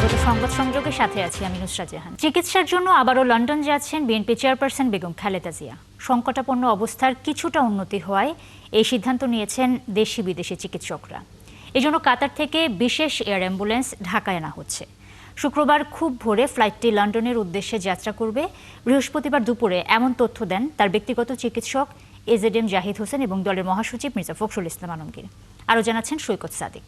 স্বাগত সংবাদ সংযোগের সাথে আছি আমি নুসরাত জাহান। চিকিৎসার জন্য আবারও লন্ডন যাচ্ছেন বিএনপি চেয়ারপারসন বেগম খালেদা জিয়া। সংকটাপন্ন অবস্থার কিছুটা উন্নতি হওয়ায় এই সিদ্ধান্ত নিয়েছেন দেশি বিদেশি চিকিৎসকরা। এজন্য কাতার থেকে বিশেষ এয়ার অ্যাম্বুলেন্স ঢাকায় আনা হচ্ছে। শুক্রবার খুব ভোরে ফ্লাইটটি লন্ডনের উদ্দেশ্যে যাত্রা করবে। বৃহস্পতিবার দুপুরে এমন তথ্য দেন তার ব্যক্তিগত চিকিৎসক এজেডএম জাহিদ হোসেন এবং দলের মহাসচিব মির্জা ফখরুল ইসলাম আলমগীর। আরও জানাচ্ছেন সৈকত সাদিক।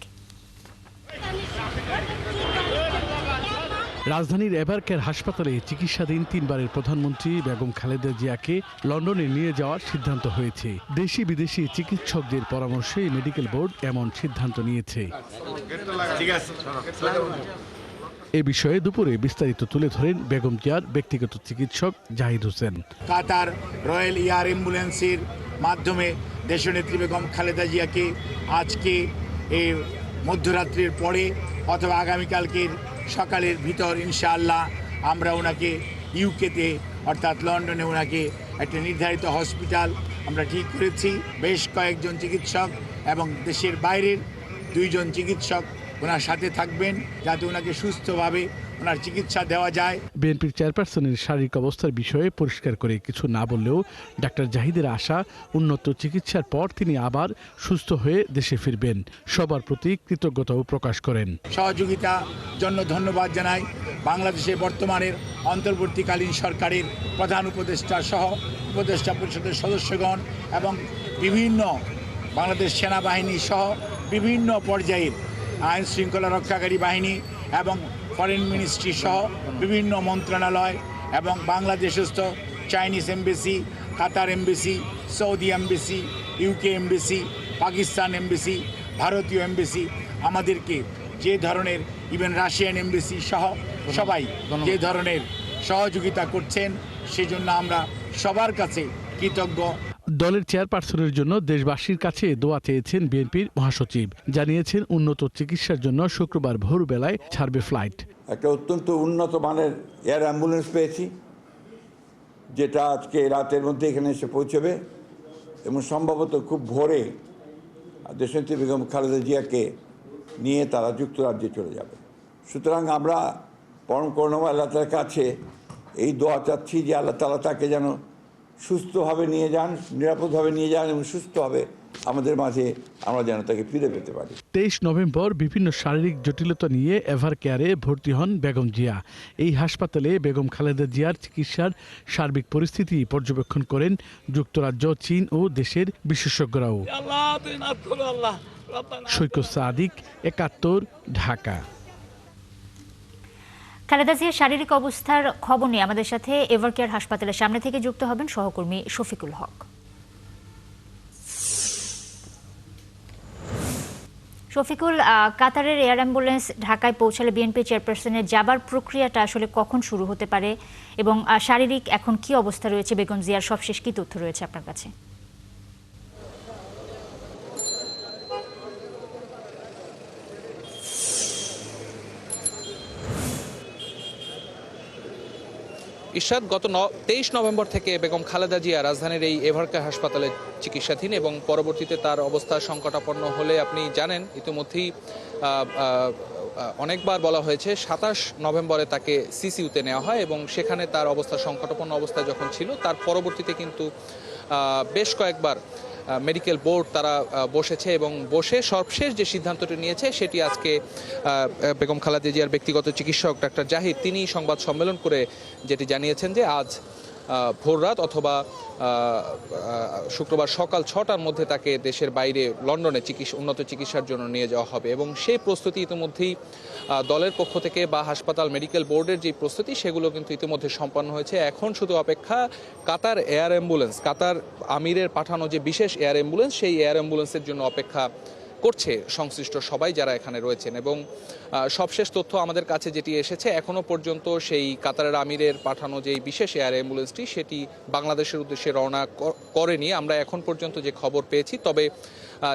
রাজধানীর এভারকেয়ার হাসপাতালে চিকিৎসাধীন তিনবারের প্রধানমন্ত্রী বেগম খালেদা জিয়াকে লন্ডনে নিয়ে যাওয়ার সিদ্ধান্ত হয়েছে। দেশি বিদেশি চিকিৎসকদের পরামর্শে মেডিকেল বোর্ড এমন সিদ্ধান্ত নিয়েছে। এ বিষয়ে দুপুরে বিস্তারিত তুলে ধরেন বেগম জিয়ার ব্যক্তিগত চিকিৎসক জাহিদ হোসেন। কাতার রয়্যাল এয়ার অ্যাম্বুলেন্সের মাধ্যমে দেশনেত্রী বেগম খালেদা জিয়াকে আজকে এই মধ্যরাত্রির পরে অথবা আগামীকালকের সকালের ভিতর ইনশাআল্লাহ আমরা ওনাকে ইউকেতে অর্থাৎ লন্ডনে ওনাকে একটা নির্ধারিত হসপিটাল আমরা ঠিক করেছি। বেশ কয়েকজন চিকিৎসক এবং দেশের বাইরের 2 জন চিকিৎসক ওনার সাথে থাকবেন যাতে ওনাকে সুস্থভাবে ওনার চিকিৎসা দেওয়া যায়। বিএনপির চেয়ারপারসনের শারীরিক অবস্থার বিষয়ে পরিষ্কার করে কিছু না বললেও ডাক্তার জাহিদের আশা উন্নত চিকিৎসার পর তিনি আবার সুস্থ হয়ে দেশে ফিরবেন। সবার প্রতি কৃতজ্ঞতাও প্রকাশ করেন। সহযোগিতার জন্য ধন্যবাদ জানাই বাংলাদেশের বর্তমানের অন্তর্বর্তীকালীন সরকারের প্রধান উপদেষ্টা সহ উপদেষ্টা পরিষদের সদস্যগণ এবং বিভিন্ন বাংলাদেশ সেনাবাহিনী সহ বিভিন্ন পর্যায়ের আইন শৃঙ্খলা রক্ষাকারী বাহিনী এবং ফরেন মিনিস্ট্রি সহ বিভিন্ন মন্ত্রণালয় এবং বাংলাদেশস্থ Chinese embassy, Qatar embassy, Saudi embassy, UK embassy, Pakistan embassy, ভারতীয় এমবেসি আমাদেরকে যে ধরনের ইভেন রাশিয়ান এমবেসি সহ সবাই যে ধরনের সহযোগিতা করছেন সেজন্য আমরা সবার কাছে কৃতজ্ঞ। দলের চেয়ারপারসনের জন্য দেশবাসীর কাছে দোয়া চেয়েছেন বিএনপির মহাসচিব। জানিয়েছেন উন্নত চিকিৎসার জন্য শুক্রবার ভোরবেলায় ছাড়বে ফ্লাইট। একটা অত্যন্ত উন্নত মানের এয়ার অ্যাম্বুলেন্স পেয়েছি যেটা আজকে রাতের মধ্যে এখানে এসে পৌঁছবে এবং সম্ভবত খুব ভোরে দেশনেত্রী বেগম খালেদা জিয়াকে নিয়ে তারা যুক্তরাজ্যে চলে যাবে। সুতরাং আমরা পরম করুণাময় আল্লাহ তাআলার কাছে এই দোয়া চাচ্ছি যে আল্লাহ তাআলা তাকে যেন সুস্থভাবে নিয়ে যান, নিরাপদভাবে নিয়ে যান এবং সুস্থভাবে আমাদের মাঝে আমরা যেন তাকে ফিরে পেতে পারি। 23 নভেম্বর বিভিন্ন শারীরিক জটিলতা নিয়ে এভারকেয়ারে ভর্তি হন বেগম জিয়া। এই হাসপাতালে বেগম খালেদা জিয়ার চিকিৎসার সার্বিক পরিস্থিতি পর্যবেক্ষণ করেন যুক্তরাজ্য, চীন ও দেশের বিশেষজ্ঞরাও। সৈকত সাদিক, 71, ঢাকা। খালেদা জিয়ার শারীরিক অবস্থার খবর নিয়ে আমাদের সাথে এভারকেয়ার হাসপাতালের সামনে থেকে যুক্ত হবেন সহকর্মী শফিকুল হক। শফিকুল, কাতারের এয়ার অ্যাম্বুলেন্স ঢাকায় পৌঁছালে বিএনপি চেয়ারপারসনের যাবার প্রক্রিয়াটা আসলে কখন শুরু হতে পারে এবং শারীরিক এখন কি অবস্থা রয়েছে বেগম জিয়ার, সবশেষ কি তথ্য রয়েছে আপনার কাছে? ইরশাদ, গত 23 নভেম্বর থেকে বেগম খালেদা জিয়া রাজধানীর এই এভারকেয়ার হাসপাতালে চিকিৎসাধীন এবং পরবর্তীতে তার অবস্থা সংকটাপন্ন হলে আপনি জানেন ইতিমধ্যেই অনেকবার বলা হয়েছে 27 নভেম্বরে তাকে সিসিইউতে নেওয়া হয় এবং সেখানে তার অবস্থা সংকটাপন্ন অবস্থায় যখন ছিল তার পরবর্তীতে কিন্তু বেশ কয়েকবার মেডিকেল বোর্ড তারা বসেছে এবং বসে সর্বশেষ যে সিদ্ধান্তটি নিয়েছে সেটি আজকে বেগম খালেদা জিয়ার ব্যক্তিগত চিকিৎসক ডাক্তার জাহিদ তিনি সংবাদ সম্মেলন করে যেটি জানিয়েছেন যে আজ ভোররাত অথবা শুক্রবার সকাল 6টার মধ্যে তাকে দেশের বাইরে লন্ডনে উন্নত চিকিৎসার জন্য নিয়ে যাওয়া হবে এবং সেই প্রস্তুতি ইতিমধ্যেই দলের পক্ষ থেকে বা হাসপাতাল মেডিকেল বোর্ডের যে প্রস্তুতি সেগুলো কিন্তু ইতিমধ্যে সম্পন্ন হয়েছে। এখন শুধু অপেক্ষা কাতার এয়ার অ্যাম্বুলেন্স, কাতার আমিরের পাঠানো যে বিশেষ এয়ার অ্যাম্বুলেন্স সেই এয়ার অ্যাম্বুলেন্সের জন্য অপেক্ষা করছে সংশ্লিষ্ট সবাই যারা এখানে রয়েছেন এবং সবশেষ তথ্য আমাদের কাছে যেটি এসেছে এখনো পর্যন্ত সেই কাতারের আমিরের পাঠানো যেই বিশেষ এয়ার অ্যাম্বুলেন্সটি সেটি বাংলাদেশের উদ্দেশ্যে রওনা করেনি আমরা এখন পর্যন্ত যে খবর পেয়েছি। তবে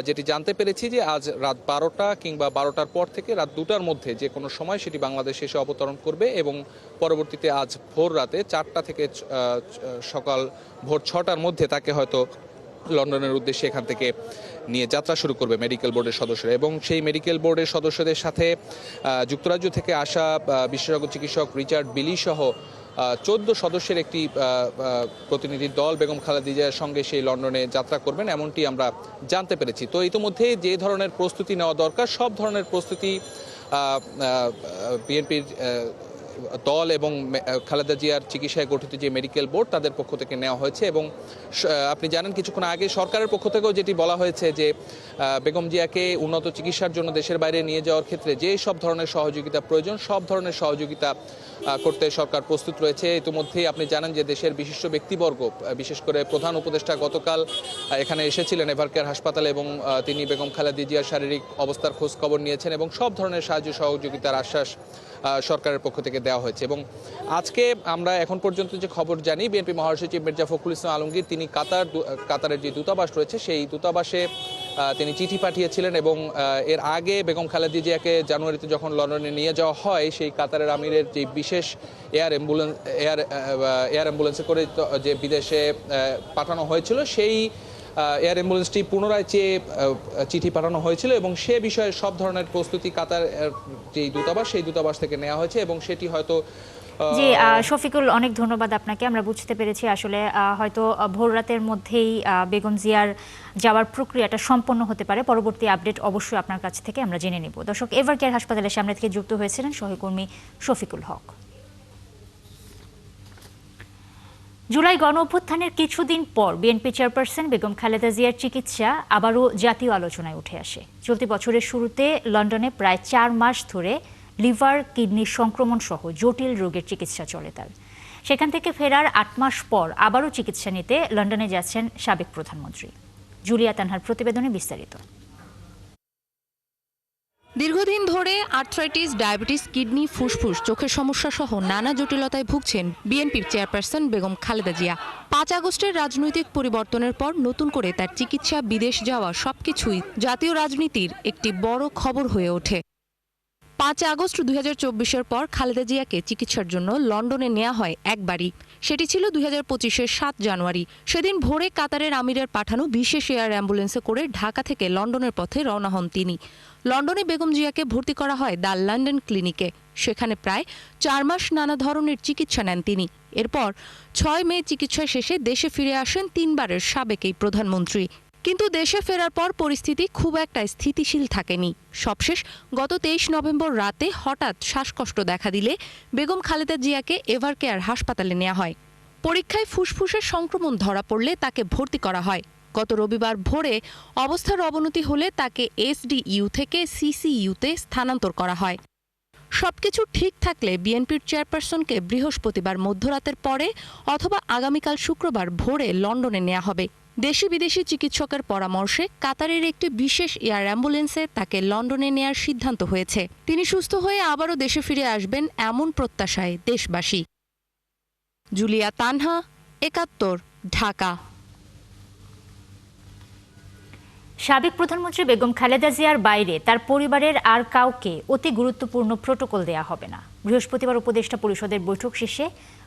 যেটি জানতে পেরেছি যে আজ রাত 12টা কিংবা 12টার পর থেকে রাত 2টার মধ্যে যে কোনো সময় সেটি বাংলাদেশে এসে অবতরণ করবে এবং পরবর্তীতে আজ ভোর রাতে 4টা থেকে সকাল ভোর 6টার মধ্যে তাকে হয়তো লন্ডনের উদ্দেশ্যে এখান থেকে নিয়ে যাত্রা শুরু করবে মেডিকেল বোর্ডের সদস্যরা। এবং সেই মেডিকেল বোর্ডের সদস্যদের সাথে যুক্তরাজ্য থেকে আসা বিশেষজ্ঞ চিকিৎসক রিচার্ড বিলি সহ 14 সদস্যের একটি প্রতিনিধি দল বেগম খালেদা জিয়ার সঙ্গে সেই লন্ডনে যাত্রা করবেন, এমনটি আমরা জানতে পেরেছি। তো ইতিমধ্যে যে ধরনের প্রস্তুতি নেওয়া দরকার সব ধরনের প্রস্তুতি বিএনপির দল এবং খালেদা জিয়ার চিকিৎসায় গঠিত যে মেডিকেল বোর্ড তাদের পক্ষ থেকে নেওয়া হয়েছে। এবং আপনি জানেন কিছুক্ষণ আগে সরকারের পক্ষ থেকেও যেটি বলা হয়েছে যে বেগম জিয়াকে উন্নত চিকিৎসার জন্য দেশের বাইরে নিয়ে যাওয়ার ক্ষেত্রে যে সব ধরনের সহযোগিতা প্রয়োজন সব ধরনের সহযোগিতা করতে সরকার প্রস্তুত রয়েছে। ইতিমধ্যেই আপনি জানেন যে দেশের বিশিষ্ট ব্যক্তিবর্গ বিশেষ করে প্রধান উপদেষ্টা গতকাল এখানে এসেছিলেন এভারকেয়ার হাসপাতালে এবং তিনি বেগম খালেদা জিয়ার শারীরিক অবস্থার খোঁজ খবর নিয়েছেন এবং সব ধরনের সাহায্য সহযোগিতার আশ্বাস সরকারের পক্ষ থেকে দেওয়া হয়েছে। এবং আজকে আমরা এখন পর্যন্ত যে খবর জানি বিএনপি মহাসচিব মির্জা ফখরুল ইসলাম আলমগীর তিনি কাতারের যে দূতাবাস রয়েছে সেই দূতাবাসে তিনি চিঠি পাঠিয়েছিলেন এবং এর আগে বেগম খালেদা জিয়াকে জানুয়ারিতে যখন লন্ডনে নিয়ে যাওয়া হয় সেই কাতারের আমিরের যে বিশেষ এয়ার অ্যাম্বুলেন্সে করে যে বিদেশে পাঠানো হয়েছিল সেই এয়ার অ্যাম্বুলেন্সটি পুনরায় চেয়ে চিঠি পাঠানো হয়েছিল এবং সে বিষয়ে সব ধরনের প্রস্তুতি কাতার যে দূতাবাস সেই দূতাবাস থেকে নেওয়া হয়েছে এবং সেটি হয়তো জি শফিকুল, অনেক ধন্যবাদ আপনাকে। আমরা বুঝতে পেরেছি আসলে হয়তো ভোর রাতের মধ্যেই বেগম জিয়ার যাওয়ার প্রক্রিয়াটা সম্পন্ন হতে পারে। পরবর্তী আপডেট অবশ্যই আপনার কাছ থেকে আমরা জেনে নেব। দর্শক, এভারকেয়ার হাসপাতালের সামনে থেকে যুক্ত হয়েছিলেন সহকর্মী শফিকুল হক। জুলাই গণ অভ্যুত্থানের কিছুদিন পর বিএনপি চেয়ারপারসন বেগম খালেদা জিয়ার চিকিৎসা আবারও জাতীয় আলোচনায় উঠে আসে। চলতি বছরের শুরুতে লন্ডনে প্রায় 4 মাস ধরে লিভার কিডনির সংক্রমণ সহ জটিল রোগের চিকিৎসা চলে তার। সেখান থেকে ফেরার 8 মাস পর আবারও চিকিৎসা নিতে লন্ডনে যাচ্ছেন সাবেক প্রধানমন্ত্রী। জুলিয়া তানহার প্রতিবেদনে বিস্তারিত। দীর্ঘদিন ধরে আর্থ্রাইটিস, ডায়াবেটিস, কিডনি, ফুসফুস, চোখের সমস্যা সহ নানা জটিলতায় ভুগছেন বিএনপির চেয়ারপারসন বেগম খালেদা জিয়া। 5 আগস্টের রাজনৈতিক পরিবর্তনের পর নতুন করে তার চিকিৎসা, বিদেশ যাওয়া সবকিছুই জাতীয় রাজনীতির একটি বড় খবর হয়ে ওঠে। 5 আগস্ট 2024-এর পর খালেদা জিয়াকে চিকিৎসার জন্য লন্ডনে নেওয়া হয় একবারই। সেটি ছিল 2025-এর 7 জানুয়ারি। সেদিন ভোরে কাতারের আমিরের পাঠানো বিশেষ এয়ার অ্যাম্বুলেন্সে করে ঢাকা থেকে লন্ডনের পথে রওনা হন তিনি। লন্ডনে বেগম জিয়াকে ভর্তি করা হয় দ্য লন্ডন ক্লিনিকে। সেখানে প্রায় 4 মাস নানা ধরনের চিকিৎসা নেন তিনি। এরপর 6 মে চিকিৎসা শেষে দেশে ফিরে আসেন 3 বারের সাবেক এই প্রধানমন্ত্রী। কিন্তু দেশে ফেরার পর পরিস্থিতি খুব একটা স্থিতিশীল থাকেনি। সবশেষ গত 23 নভেম্বর রাতে হঠাৎ শ্বাসকষ্ট দেখা দিলে বেগম খালেদা জিয়াকে এভারকেয়ার হাসপাতালে নেওয়া হয়। পরীক্ষায় ফুসফুসের সংক্রমণ ধরা পড়লে তাকে ভর্তি করা হয়। গত রবিবার ভোরে অবস্থার অবনতি হলে তাকে এসডিইউ থেকে সিসিইউতে স্থানান্তর করা হয়। সবকিছু ঠিক থাকলে বিএনপির চেয়ারপারসনকে বৃহস্পতিবার মধ্যরাতের পরে অথবা আগামীকাল শুক্রবার ভোরে লন্ডনে নেওয়া হবে। দেশি বিদেশি চিকিৎসকের পরামর্শে কাতারের একটি বিশেষ এয়ার অ্যাম্বুলেন্সে তাকে লন্ডনে নেয়ার সিদ্ধান্ত হয়েছে। তিনি সুস্থ হয়ে আবারও দেশে ফিরে আসবেন এমন প্রত্যাশায় দেশবাসী। জুলিয়া তানহা, 71, ঢাকা। সাবেক প্রধানমন্ত্রী বেগম খালেদা জিয়ার বাইরে তার পরিবারের আর কাউকে অতি গুরুত্বপূর্ণ প্রটোকল দেয়া হবে না। বৃহস্পতিবার উপদেষ্টা পরিষদের বৈঠক শেষে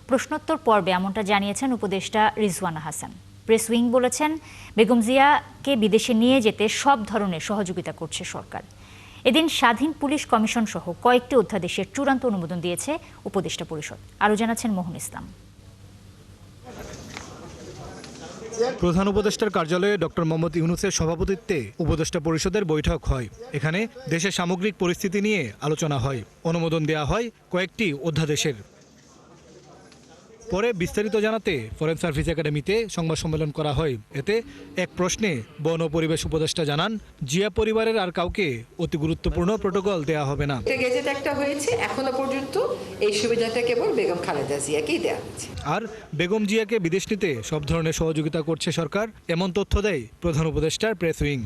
প্রশ্নোত্তর পর্বে এমনটা জানিয়েছেন উপদেষ্টা রিজওয়ানা হাসান। প্রেস উইং বলেছেন, বেগম জিয়াকে বিদেশে নিয়ে যেতে সব ধরনের সহযোগিতা করছে সরকার। এদিন স্বাধীন পুলিশ কমিশন সহ কয়েকটি অধ্যাদেশের চূড়ান্ত অনুমোদন দিয়েছে উপদেষ্টা পরিষদ। আরও জানাচ্ছেন মোহন ইসলাম। প্রধান উপদেষ্টার কার্যালয়ে ডক্টর মোহাম্মদ ইউনূসের সভাপতিত্বে উপদেষ্টা পরিষদের বৈঠক হয়। এখানে দেশের সামগ্রিক পরিস্থিতি নিয়ে আলোচনা হয়। অনুমোদন দেওয়া হয় কয়েকটি অধ্যাদেশের। পরে বিস্তারিত জানাতে ফরেন সার্ভিস একাডেমিতে সংবাদ সম্মেলন করা হয়। এতে এক প্রশ্নে বন ও পরিবেশ উপদেষ্টা জানান, জিয়া পরিবারের আর কাউকে অতি গুরুত্বপূর্ণ প্রটোকল দেওয়া হবে না। গেজেট একটা হয়েছে, এখনো পর্যন্ত এই সুবিধাটা কেবল বেগম খালেদা জিয়াকেই দেওয়া হচ্ছে। আর বেগম জিয়াকে বিদেশ নিতে সব ধরনের সহযোগিতা করছে সরকার, এমন তথ্য দেয় প্রধান উপদেষ্টার প্রেস উইং।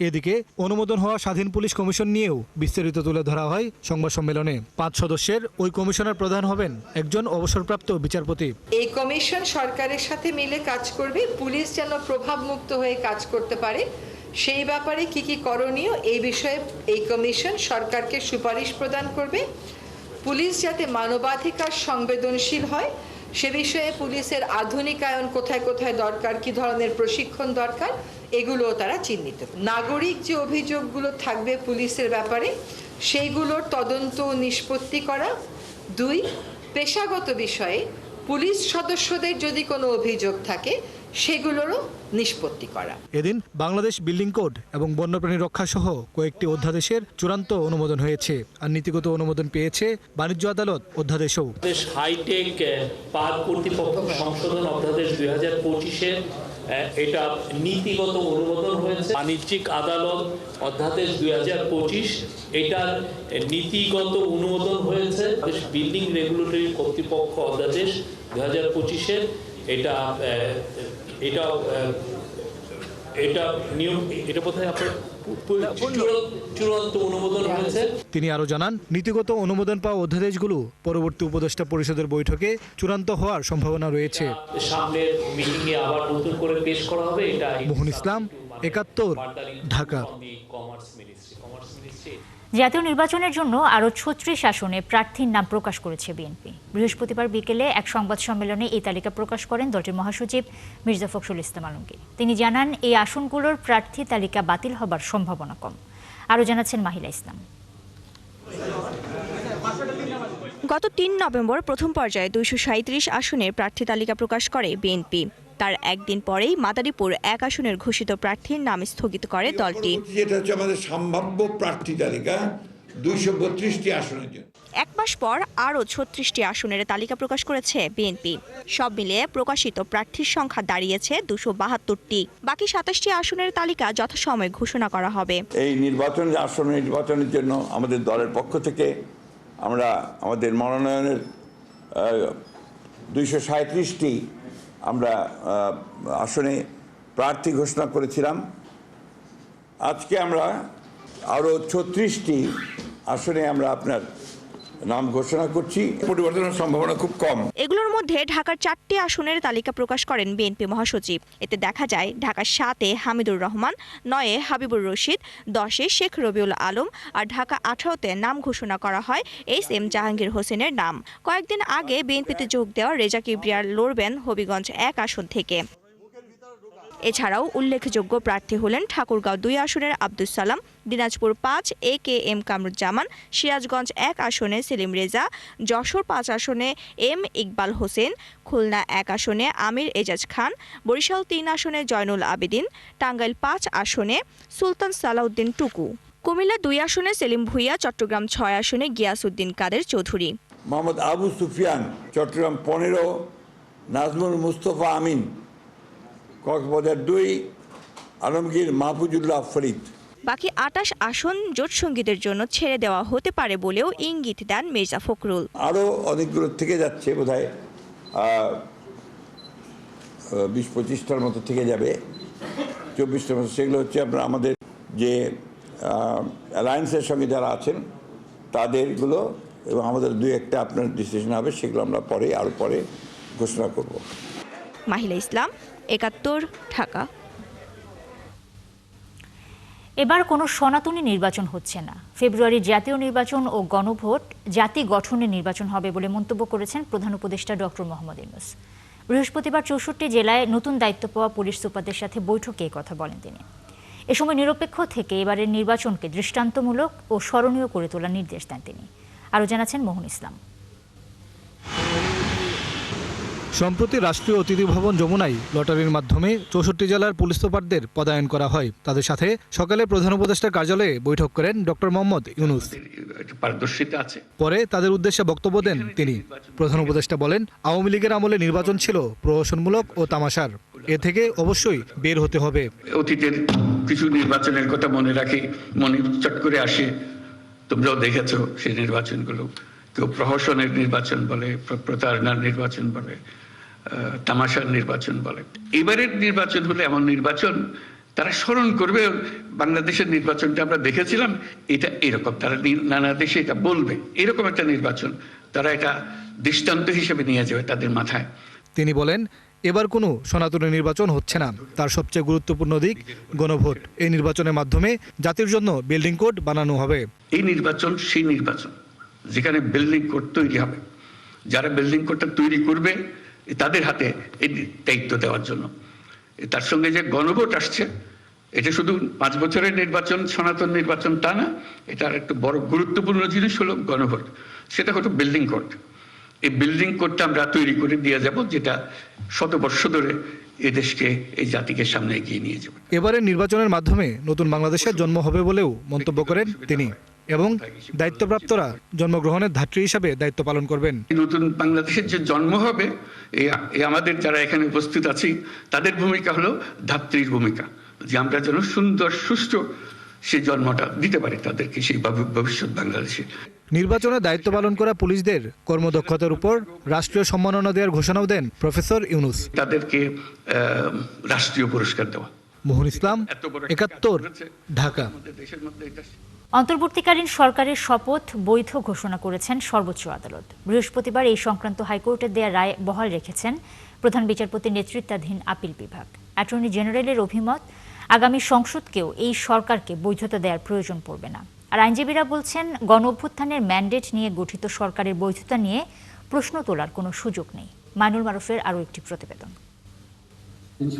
এদিকে অনুমোদন হওয়া স্বাধীন পুলিশ কমিশন নিয়েও বিস্তারিত তুলে ধরা হয় সংবাদ সম্মেলনে। 5 সদস্যের ওই কমিশনের প্রধান হবেন একজন অবসরপ্রাপ্ত বিচারপতি। এই কমিশন সরকারের সাথে মিলে কাজ করবে, পুলিশ যেন প্রভাব মুক্ত হয়ে কাজ করতে পারে সেই ব্যাপারে কি কি করণীয় এই বিষয়ে এই কমিশন সরকারকে সুপারিশ প্রদান করবে। পুলিশ যাতে মানবাধিকার সংবেদনশীল হয় সে বিষয়ে পুলিশের আধুনিকায়ন কোথায় কোথায় দরকার, কি ধরনের প্রশিক্ষণ দরকার, এগুলোও তারা চিহ্নিত। নাগরিক যে অভিযোগগুলো থাকবে পুলিশের ব্যাপারে সেইগুলোর তদন্ত ও নিষ্পত্তি করা। 2, পেশাগত বিষয়ে পুলিশ সদস্যদের যদি কোনো অভিযোগ থাকে সেগুলোরও নিষ্পত্তি করা। এদিন বাংলাদেশ বিল্ডিং কোড এবং বন্যপ্রাণী রক্ষা সহ কয়েকটি অধ্যাদেশের চূড়ান্ত অনুমোদন হয়েছে, আর নীতিগত অনুমোদন পেয়েছে বাণিজ্য আদালত অধ্যাদেশও। দেশ হাইটেক পার্ক কর্তৃপক্ষ সংশোধন অধ্যাদেশ 2025-এর এটা নীতিগত অনুমোদন হয়েছে। বাণিজ্যিক আদালত অধ্যাদেশ 2025 এটার নীতিগত অনুমোদন হয়েছে। বিল্ডিং রেগুলেটরি কর্তৃপক্ষ অধ্যাদেশ 2025-এর এটা নিয়ম, এটা বোধহয় আপনার চূড়ান্ত অনুমোদন হয়েছে। তিনি আরো জানান, নীতিগত অনুমোদন পাওয়া অধ্যাদেশগুলো পরবর্তী উপদেষ্টা পরিষদের বৈঠকে চূড়ান্ত হওয়ার সম্ভাবনা রয়েছে। সামনের মিটিংয়ে আবার নতুন করে পেশ করা হবে। এটা মোহন ইসলাম, 71, ঢাকা। জাতীয় নির্বাচনের জন্য আরও 36 আসনে প্রার্থীর নাম প্রকাশ করেছে বিএনপি। বৃহস্পতিবার বিকেলে এক সংবাদ সম্মেলনে এই তালিকা প্রকাশ করেন দলটির মহাসচিব মির্জা ফখরুল ইসলাম আলমগীর। তিনি জানান, এই আসনগুলোর প্রার্থী তালিকা বাতিল হবার সম্ভাবনা কম। আরও জানাচ্ছেন মাহিলা ইসলাম। গত 3 নভেম্বর প্রথম পর্যায়ে 237 আসনের প্রার্থী তালিকা প্রকাশ করে বিএনপি। তার একদিন পরেই মাদারীপুর 1 আসনের ঘোষিত প্রার্থীর নাম স্থগিত করে দলটি। যেটা হচ্ছে আমাদের সম্ভাব্য প্রার্থী তালিকা 232টি আসনের জন্য। 1 মাস পর আরও 36টি আসনের তালিকা প্রকাশ করেছে বিএনপি। সব মিলিয়ে প্রকাশিত প্রার্থীর সংখ্যা দাঁড়িয়েছে 272টি। বাকি 27টি আসনের তালিকা যথাসময়ে ঘোষণা করা হবে। এই নির্বাচনের জন্য আমাদের দলের পক্ষ থেকে আমরা আমাদের মনোনয়নের 237টি আমরা আসনে প্রার্থী ঘোষণা করেছিলাম। আজকে আমরা আরও 36টি আসনে আমরা আপনার নাম ঘোষণা করছি। পরিবর্তনের সম্ভাবনা খুব কম। এগুলোর মধ্যে ঢাকার 4টি আসনের তালিকা প্রকাশ করেন বিএনপি মহাসচিব। এতে দেখা যায় ঢাকার 7-এ হামিদুর রহমান, 9-এ হাবিবুর রশিদ, 10-এ শেখ রবিউল আলম আর ঢাকা 18-তে নাম ঘোষণা করা হয় SM জাহাঙ্গীর হোসেনের নাম। কয়েকদিন আগে বিএনপিতে যোগ দেওয়া রেজা কিবরিয়া লড়বেন হবিগঞ্জ 1 আসন থেকে। এছাড়াও উল্লেখযোগ্য প্রার্থী হলেন ঠাকুরগাঁও 2 আসনের আব্দুস সালাম, দিনাজপুর 5 AKM কামরুজ্জামান, সিরাজগঞ্জ 1 আসনে সেলিম রেজা, যশোর 5 আসনে M ইকবাল হোসেন, খুলনা 1 আসনে আমির এজাজ খান, বরিশাল 3 আসনে জয়নুল আবেদিন, টাঙ্গাইল 5 আসনে সুলতান সালাউদ্দিন টুকু, কুমিল্লা 2 আসনে সেলিম ভুইয়া, চট্টগ্রাম 6 আসনে গিয়াসউদ্দিন কাদের চৌধুরী, মোহাম্মদ আবু সুফিয়ান চট্টগ্রাম 15, নাজমুল মুস্তফা আমিন কক্সবাজার 2, আলমগীর মাহফুজুল্লাহ ফরিদ। বাকি 28 আসন জোট সঙ্গীদের জন্য ছেড়ে দেওয়া হতে পারে বলেও ইঙ্গিত দেন মির্জা ফখরুল। আরও অনেকগুলো থেকে যাচ্ছে, বোধহয় 20-25টার মতো থেকে যাবে, 24টার মতো। সেগুলো হচ্ছে আপনার আমাদের যে অ্যালায়েন্সের সঙ্গে যারা আছেন তাদেরগুলো, এবং আমাদের 2-1টা আপনার ডিসিশন হবে, সেগুলো আমরা আরও পরে ঘোষণা করব। মাহিলা ইসলাম, 71, ঢাকা। এবার কোনো সনাতনী নির্বাচন হচ্ছে না। ফেব্রুয়ারির জাতীয় নির্বাচন ও গণভোট জাতি গঠনের নির্বাচন হবে বলে মন্তব্য করেছেন প্রধান উপদেষ্টা ডক্টর মোহাম্মদ ইউনূস। বৃহস্পতিবার 64 জেলায় নতুন দায়িত্ব পাওয়া পুলিশ সুপারদের সাথে বৈঠকে এই কথা বলেন তিনি। এ সময় নিরপেক্ষ থেকে এবারের নির্বাচনকে দৃষ্টান্তমূলক ও স্মরণীয় করে তোলার নির্দেশ দেন তিনি। আরও জানাচ্ছেন মোহন ইসলাম। সম্প্রতি রাষ্ট্রীয় অতিথি ভবন যমুনায় লটারির মাধ্যমে 64 জেলার পুলিশ সুপারদের পদায়ন করা হয়। তাদের সাথে সকালে প্রধান উপদেষ্টার কার্যালয়ে বৈঠক করেন ডক্টর মোহাম্মদ ইউনূস। পরে তাদের উদ্দেশ্যে বক্তব্য দেন তিনি। প্রধান উপদেষ্টা বলেন, আওয়ামী লীগের আমলে নির্বাচন ছিল প্রহসনমূলক ও তামাশার। এ থেকে অবশ্যই বের হতে হবে। অতীতের কিছু নির্বাচনের কথা মনে রাখি, মনে চট করে আসে। তোমরাও দেখেছো সেই নির্বাচনগুলো, কেউ প্রহসনের নির্বাচন বলে, প্রতারণার নির্বাচন বলে, তামাশার নির্বাচন বলে। এবারের নির্বাচন হলে এমন নির্বাচন তারা স্মরণ করবে, বাংলাদেশের নির্বাচনটা আমরা দেখেছিলাম, এটা এরকম। তারা নানা দেশে এটা বলবে, এরকম একটা নির্বাচন তারা এটা দৃষ্টান্ত হিসেবে নিয়ে যাবে তাদের মাথায়। তিনি বলেন, এবার কোনো সনাতনী নির্বাচন হচ্ছে না। তার সবচেয়ে গুরুত্বপূর্ণ দিক গণভোট। এই নির্বাচনের মাধ্যমে জাতির জন্য বিল্ডিং কোড বানানো হবে। এই নির্বাচন সেই নির্বাচন যেখানে বিল্ডিং কোড তৈরি হবে। যারা বিল্ডিং কোডটা তৈরি করবে তাদের হাতে এই দায়িত্ব দেওয়ার জন্য। তার সঙ্গে যে গণভোট আসছে, এটা শুধু 5 বছরের নির্বাচন, সনাতন নির্বাচন তা না, এটার একটা বড় গুরুত্বপূর্ণ জিনিস হলো গণভোট। সেটা হলো বিল্ডিং কোড। এই বিল্ডিং কোডটা আমরা তৈরি করে দিয়ে যাব, যেটা শতবর্ষ ধরে এই দেশকে, এই জাতিকে সামনে এগিয়ে নিয়ে যাবে। এবারের নির্বাচনের মাধ্যমে নতুন বাংলাদেশের জন্ম হবে বলেও মন্তব্য করেন তিনি, এবং দায়িত্বপ্রাপ্তরা জন্মগ্রহণের ধাত্রী হিসাবে দায়িত্ব পালন করবেন। নতুন বাংলাদেশের যে জন্ম হবে, এই আমাদের যারা এখানে উপস্থিত আছি তাদের ভূমিকা হলো ধাত্রীর ভূমিকা, যে আমরা যেন সুন্দর সুষ্ঠু সেই জন্মটা দিতে পারি তাদেরকে, সেই ভবিষ্যৎ বাংলাদেশে। নির্বাচনে দায়িত্ব পালন করা পুলিশদের কর্মদক্ষতার উপর রাষ্ট্রীয় সম্মাননা দেওয়ার ঘোষণাও দেন প্রফেসর ইউনুস। তাদেরকে রাষ্ট্রীয় পুরস্কার দেওয়া। মোহন ইসলাম, ৭১, ঢাকা। অন্তর্বর্তীকালীন সরকারের শপথ বৈধ ঘোষণা করেছেন সর্বোচ্চ আদালত। বৃহস্পতিবার এই সংক্রান্ত হাইকোর্টের দেয়া রায় বহাল রেখেছেন প্রধান বিচারপতির নেতৃত্বাধীন আপিল বিভাগ। অ্যাটর্নি জেনারেলের অভিমত, আগামী সংসদকেও এই সরকারকে বৈধতা দেওয়ার প্রয়োজন পড়বে না। আর আইনজীবীরা বলছেন, গণ অভ্যুত্থানের ম্যান্ডেট নিয়ে গঠিত সরকারের বৈধতা নিয়ে প্রশ্ন তোলার কোনো সুযোগ নেই। মাইনুল মারুফের আরও একটি প্রতিবেদন।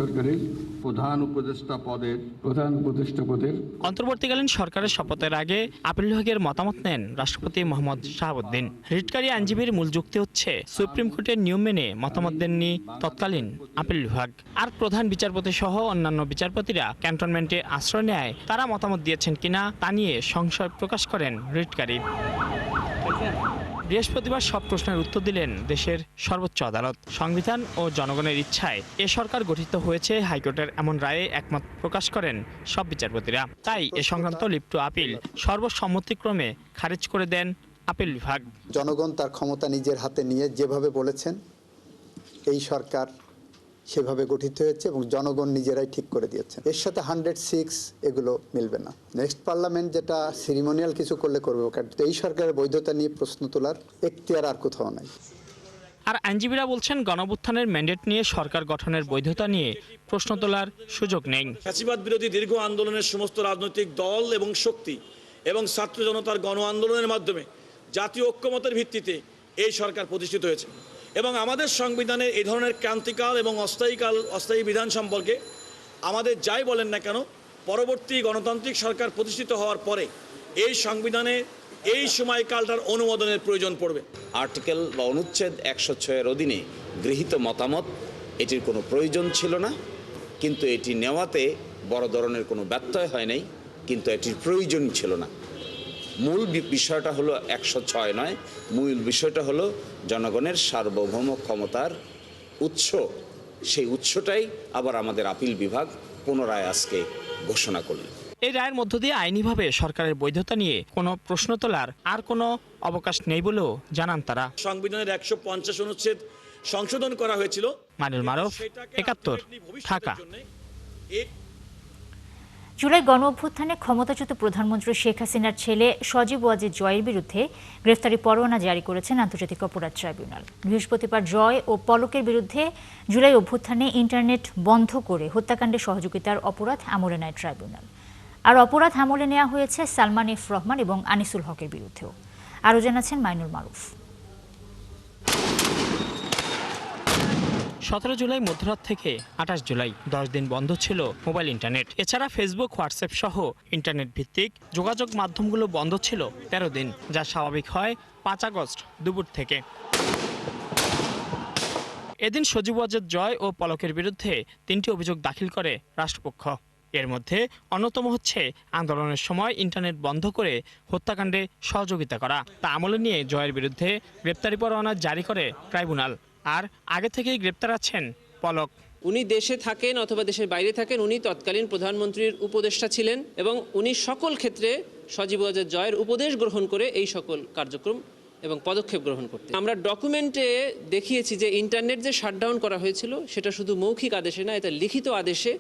সরকারের প্রধান উপদেষ্টা পদের অন্তর্বর্তীকালীন সরকারের শপথের আগে আপিল বিভাগের মতামত নেন রাষ্ট্রপতি মোহাম্মদ শাহাবুদ্দিন। রিটকারী আইনজীবীর মূল যুক্তি হচ্ছে, সুপ্রিম কোর্টের নিয়ম মেনে মতামত দেননি তৎকালীন আপিল বিভাগ। আর প্রধান বিচারপতি সহ অন্যান্য বিচারপতিরা ক্যান্টনমেন্টে আশ্রয় নেয়, তারা মতামত দিয়েছেন কিনা তা নিয়ে সংশয় প্রকাশ করেন রিটকারী। বৃহস্পতিবার সব প্রশ্নের উত্তর দিলেন দেশের সর্বোচ্চ আদালত। সংবিধান ও জনগণের ইচ্ছায় এ সরকার গঠিত হয়েছে, হাইকোর্টের এমন রায়ে একমত প্রকাশ করেন সব বিচারপতিরা। তাই এ সংক্রান্ত লিপ্ট আপিল সর্বসম্মতিক্রমে খারিজ করে দেন আপিল বিভাগ। জনগণ তার ক্ষমতা নিজের হাতে নিয়ে যেভাবে বলেছেন এই সরকার সেভাবে গঠিত হয়েছে এবং জনগণ নিজেরাই ঠিক করে দিয়েছেন। এর সাথে 106 এগুলো মিলবে না। নেক্সট পার্লামেন্ট যেটা সেরিমোনিয়াল কিছু করলে করবে, কিন্তু এই সরকারের বৈধতা নিয়ে প্রশ্ন তোলার এখতিয়ার আর কোথাও নাই। আর আইনজীবীরা বলছেন, গণঅভ্যুত্থানের ম্যান্ডেট নিয়ে সরকার গঠনের বৈধতা নিয়ে প্রশ্ন তোলার সুযোগ নেই। ফ্যাসিবাদ বিরোধী দীর্ঘ আন্দোলনের সমস্ত রাজনৈতিক দল এবং শক্তি এবং ছাত্র জনতার গণ আন্দোলনের মাধ্যমে জাতীয় ঐক্যমতের ভিত্তিতে এই সরকার প্রতিষ্ঠিত হয়েছে, এবং আমাদের সংবিধানে এই ধরনের ক্রান্তিকাল এবং অস্থায়ী বিধান সম্পর্কে আমাদের যাই বলেন না কেন, পরবর্তী গণতান্ত্রিক সরকার প্রতিষ্ঠিত হওয়ার পরে এই সংবিধানে এই সময়কালটার অনুমোদনের প্রয়োজন পড়বে। আর্টিকেল বা অনুচ্ছেদ ১০৬-এর অধীনে গৃহীত মতামত, এটির কোনো প্রয়োজন ছিল না, কিন্তু এটি নেওয়াতে বড় ধরনের কোনো ব্যত্যয় হয় নাই, কিন্তু এটির প্রয়োজন ছিল না। মূল বিষয়টা হলো ১০৬ নয়, মূল বিষয়টা হলো জনগণের সার্বভৌম ক্ষমতার উৎস। সেই উৎসটাই আবার আমাদের আপিল বিভাগ পুনরায় আজকে ঘোষণা করল। এই রায়ের মধ্য দিয়ে আইনিভাবে সরকারের বৈধতা নিয়ে কোনো প্রশ্ন তোলার আর কোনো অবকাশ নেই বলেও জানান তারা। সংবিধানের ১৫০ অনুচ্ছেদ সংশোধন করা হয়েছিল। মাইনুল মারুফ, ৭১, ঢাকা। জুলাই গণ অভ্যুত্থানে ক্ষমতাচ্যুত প্রধানমন্ত্রী শেখ হাসিনার ছেলে সজীব ওয়াজেদ জয়ের বিরুদ্ধে গ্রেফতারি পরোয়ানা জারি করেছেন আন্তর্জাতিক অপরাধ ট্রাইব্যুনাল। বৃহস্পতিবার জয় ও পলকের বিরুদ্ধে জুলাই অভ্যুত্থানে ইন্টারনেট বন্ধ করে হত্যাকাণ্ডে সহযোগিতার অপরাধ আমলে নেয় ট্রাইব্যুনাল। আর অপরাধ আমলে নেওয়া হয়েছে সালমান এফ রহমান এবং আনিসুল হকের বিরুদ্ধেও। আরও জানাচ্ছেন মাইনুল মারুফ। ১৭ জুলাই মধ্যরাত থেকে ২৮ জুলাই ১০ দিন বন্ধ ছিল মোবাইল ইন্টারনেট। এছাড়া ফেসবুক, হোয়াটসঅ্যাপ সহ ইন্টারনেট ভিত্তিক যোগাযোগ মাধ্যমগুলো বন্ধ ছিল ১৩ দিন, যা স্বাভাবিক হয় ৫ আগস্ট দুপুর থেকে। এদিন সজীব ওয়াজেদ জয় ও পলকের বিরুদ্ধে ৩টি অভিযোগ দাখিল করে রাষ্ট্রপক্ষ। এর মধ্যে অন্যতম হচ্ছে আন্দোলনের সময় ইন্টারনেট বন্ধ করে হত্যাকাণ্ডে সহযোগিতা করা। তা আমলে নিয়ে জয়ের বিরুদ্ধে গ্রেপ্তারি পরোয়ানা জারি করে ট্রাইব্যুনাল। আর আগে থেকেই গ্রেপ্তার আছেন পলক। উনি দেশে থাকেন অথবা দেশের বাইরে থাকেন, উনি তৎকালীন প্রধানমন্ত্রীর উপদেষ্টা ছিলেন এবং উনি সকল ক্ষেত্রে সজীব ওয়াজেদ জয়ের উপদেশ গ্রহণ করে এই সকল কার্যক্রম এবং পদক্ষেপ গ্রহণ করতে। আমরা ডকুমেন্টে দেখিয়েছি যে ইন্টারনেট যে শাটডাউন করা হয়েছিল সেটা শুধু মৌখিক আদেশে না, এটা লিখিত আদেশে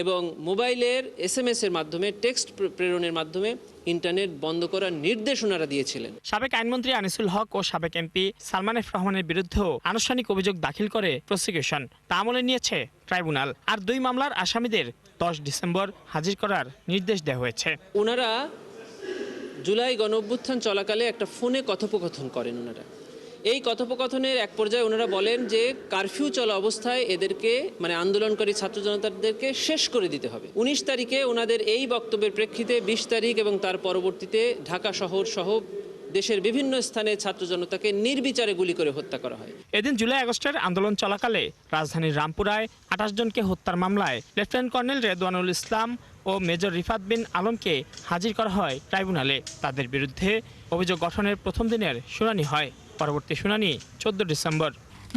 এবং মোবাইলের SMS এর মাধ্যমে টেক্সট প্রেরণের মাধ্যমে ইন্টারনেট বন্ধ করার নির্দেশ ওনারা দিয়েছিলেন। সাবেক আইনমন্ত্রী আনিসুল হক ও সাবেক এমপি সালমান এফ রহমানের বিরুদ্ধেও আনুষ্ঠানিক অভিযোগ দাখিল করে প্রসিকিউশন, তা আমলে নিয়েছে ট্রাইব্যুনাল। আর 2 মামলার আসামিদের 10 ডিসেম্বর হাজির করার নির্দেশ দেওয়া হয়েছে। ওনারা জুলাই গণঅভ্যুত্থান চলাকালে একটা ফোনে কথোপকথন করেন। ওনারা এই কথোপকথনের এক পর্যায়ে ওনারা বলেন যে কারফিউ চলা অবস্থায় এদেরকে মানে আন্দোলনকারী ছাত্র জনতাদেরকে শেষ করে দিতে হবে। 19 তারিখে ওনাদের এই বক্তব্যের প্রেক্ষিতে 20 তারিখ এবং তার পরবর্তীতে ঢাকা শহর সহ দেশের বিভিন্ন স্থানে ছাত্র জনতাকে নির্বিচারে গুলি করে হত্যা করা হয়। এদিন জুলাই আগস্টের আন্দোলন চলাকালে রাজধানীর রামপুরায় 28 জনকে হত্যার মামলায় লেফটেন্যান্ট কর্নেল রেদওয়ানুল ইসলাম ও মেজর রিফাত বিন আলমকে হাজির করা হয় ট্রাইব্যুনালে। তাদের বিরুদ্ধে অভিযোগ গঠনের প্রথম দিনের শুনানি হয়। পরবর্তী শুনানি 14 ডিসেম্বর।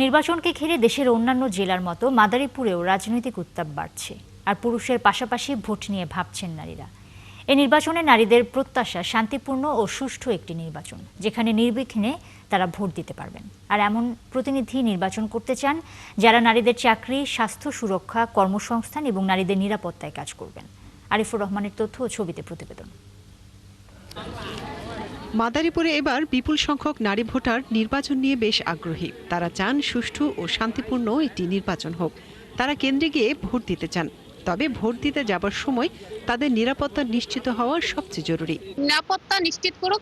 নির্বাচনকে ঘিরে দেশের অন্যান্য জেলার মতো মাদারীপুরেও রাজনৈতিক উত্তাপ বাড়ছে, আর পুরুষের পাশাপাশি ভোট নিয়ে ভাবছেন নারীরা। এই নির্বাচনে নারীদের প্রত্যাশা শান্তিপূর্ণ ও সুষ্ঠু একটি নির্বাচন, যেখানে নির্বিঘ্নে তারা ভোট দিতে পারবেন। আর এমন প্রতিনিধি নির্বাচন করতে চান যারা নারীদের চাকরি, স্বাস্থ্য সুরক্ষা, কর্মসংস্থান এবং নারীদের নিরাপত্তায় কাজ করবেন। আরিফুর রহমানের তথ্য ও ছবিতে প্রতিবেদন। মাদারীপুরে এবার বিপুল সংখ্যক নারী ভোটার নির্বাচন নিয়ে বেশ আগ্রহী। তারা চান সুষ্ঠু ও শান্তিপূর্ণ একটি নির্বাচন হোক। তারা কেন্দ্রে গিয়ে ভোট দিতে চান, তবে ভোট দিতে যাবার সময় তাদের নিরাপত্তা নিশ্চিত হওয়া সবচেয়ে জরুরি। নিরাপত্তা নিশ্চিত করুক,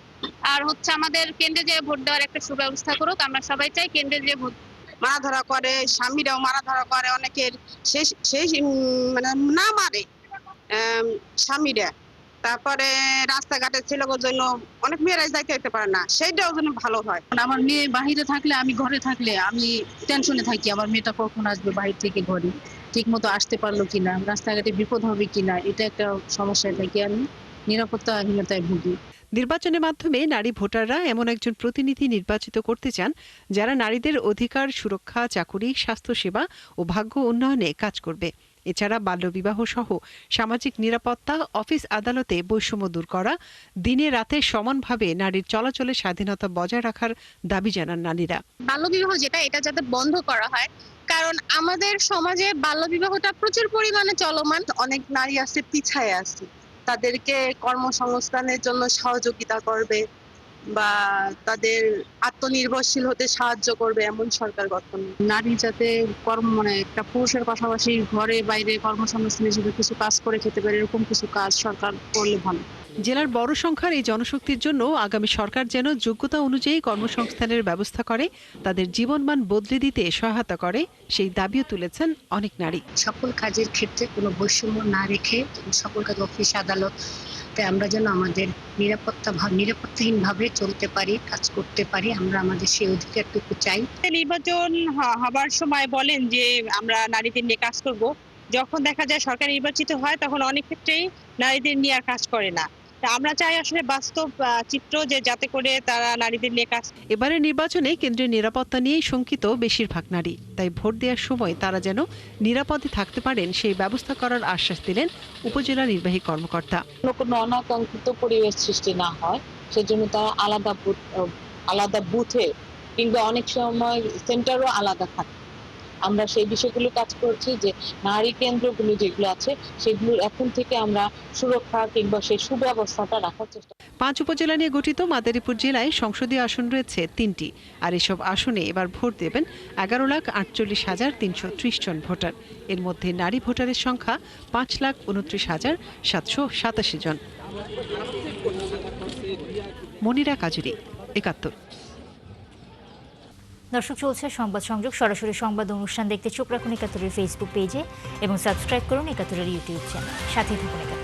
আর আমাদের কেন্দ্রে যে ভোট দেওয়ার একটা সুব্যবস্থা করুক। আমরা সবাই চাই কেন্দ্রে যে ভোট। মারা ধরা করে, স্বামীরাও মারা ধরা করে, অনেকের শেষ মানে না মারে স্বামীরা। তারপরে রাস্তাঘাটে ছেলেদের জন্য অনেক মেয়েরাই যাইতে পারে না, সেইটাও যেন ভালো হয়। আমার মেয়ে বাহিরে থাকলে, আমি ঘরে থাকলে আমি টেনশনে থাকি, আমার মেয়েটা কখন আসবে বাহির থেকে ঘরে, ঠিক মতো আসতে পারলো কিনা, রাস্তাঘাটে বিপদ হবে কিনা, এটা একটা সমস্যায় থাকি, আমি নিরাপত্তাহীনতায় ভুগি। নির্বাচনের মাধ্যমে নারী ভোটাররা এমন একজন প্রতিনিধি নির্বাচিত করতে চান যারা নারীদের অধিকার, সুরক্ষা, চাকুরি, স্বাস্থ্যসেবা ও ভাগ্য উন্নয়নে কাজ করবে। এছাড়া বাল্যবিবাহ সহ সামাজিক নিরাপত্তা, অফিস আদালতে বৈষম্য দূর করা, দিনে রাতে সমানভাবে নারীর চলাচলের স্বাধীনতা বজায় রাখার দাবি জানান নারীরা। বাল্যবিবাহ এটা যাতে বন্ধ করা হয়, কারণ আমাদের সমাজে বাল্যবিবাহটা প্রচুর পরিমাণে চলমান। অনেক নারী আছে পিছায় আছে, তাদেরকে কর্মসংস্থানের জন্য সহযোগিতা করবে বা তাদের আত্মনির্ভরশীল হতে সাহায্য করবে এমন সরকার গঠন। নারী যাতে একটা পুরুষের পাশাপাশি ঘরে বাইরে কর্মসংস্থান হিসেবে কিছু কাজ করে খেতে পারে, এরকম কিছু কাজ সরকার করলে ভালো। জেলার বড় সংখ্যার এই জনশক্তির জন্য আগামী সরকার যেন যোগ্যতা অনুযায়ী কর্মসংস্থানের ব্যবস্থা করে, তাদের জীবনমান বদলে দিতে সহায়তা করে, সেই দাবিও তুলেছেন অনেক নারী। সকল কাজের ক্ষেত্রে কোনো বৈষম্য না রেখে সকল কাজ অফিস আদালতে আমরা যেন আমাদের নিরাপত্তাহীনভাবে চলতে পারি, কাজ করতে পারি, আমরা আমাদের সেই অধিকারটুকু চাই। নির্বাচন হবার সময় বলেন যে আমরা নারীদের নিয়ে কাজ করব, যখন দেখা যায় সরকার নির্বাচিত হয় তখন অনেক ক্ষেত্রেই নারীদের নিয়ে আর কাজ করে না। আমরা চাই আসলে বাস্তব চিত্র, যে যাতে করে তারা নারীদের নিয়ে কাজ। এবারের নির্বাচনে কেন্দ্রের নিরাপত্তা নিয়েই শঙ্কিত বেশিরভাগ নারী, তাই ভোট দেওয়ার সময় তারা যেন নিরাপদে থাকতে পারেন সেই ব্যবস্থা করার আশ্বাস দিলেন উপজেলা নির্বাহী কর্মকর্তা। কোনো অনাকাঙ্ক্ষিত পরিবেশ সৃষ্টি না হয় সেজন্য তারা আলাদা বুথে কিংবা অনেক সময় সেন্টারও আলাদা থাকে। আমরা সেই বিষয়গুলো কাজ করছি, যে নারী কেন্দ্রগুলো যেগুলো আছে সেগুলো এখন থেকে আমরা সুরক্ষা কিংবা সেই সুব্যবস্থাটা রাখার চেষ্টা। 5 উপজেলা নিয়ে গঠিত মাদারীপুর জেলায় সংসদীয় আসন রয়েছে 3টি, আর এসব আসনে এবার ভোট দেবেন 11,48,330 জন ভোটার। এর মধ্যে নারী ভোটারের সংখ্যা 5,29,787 জন। মনিরা কাজুরি, 71। দর্শক, চলছে সংবাদ সংযোগ। সরাসরি সংবাদ অনুষ্ঠান দেখতে চোখ রাখুন 71-এর ফেসবুক পেজে এবং সাবস্ক্রাইব করুন 71-এর ইউটিউব চ্যানেল। সাথে থাকুন।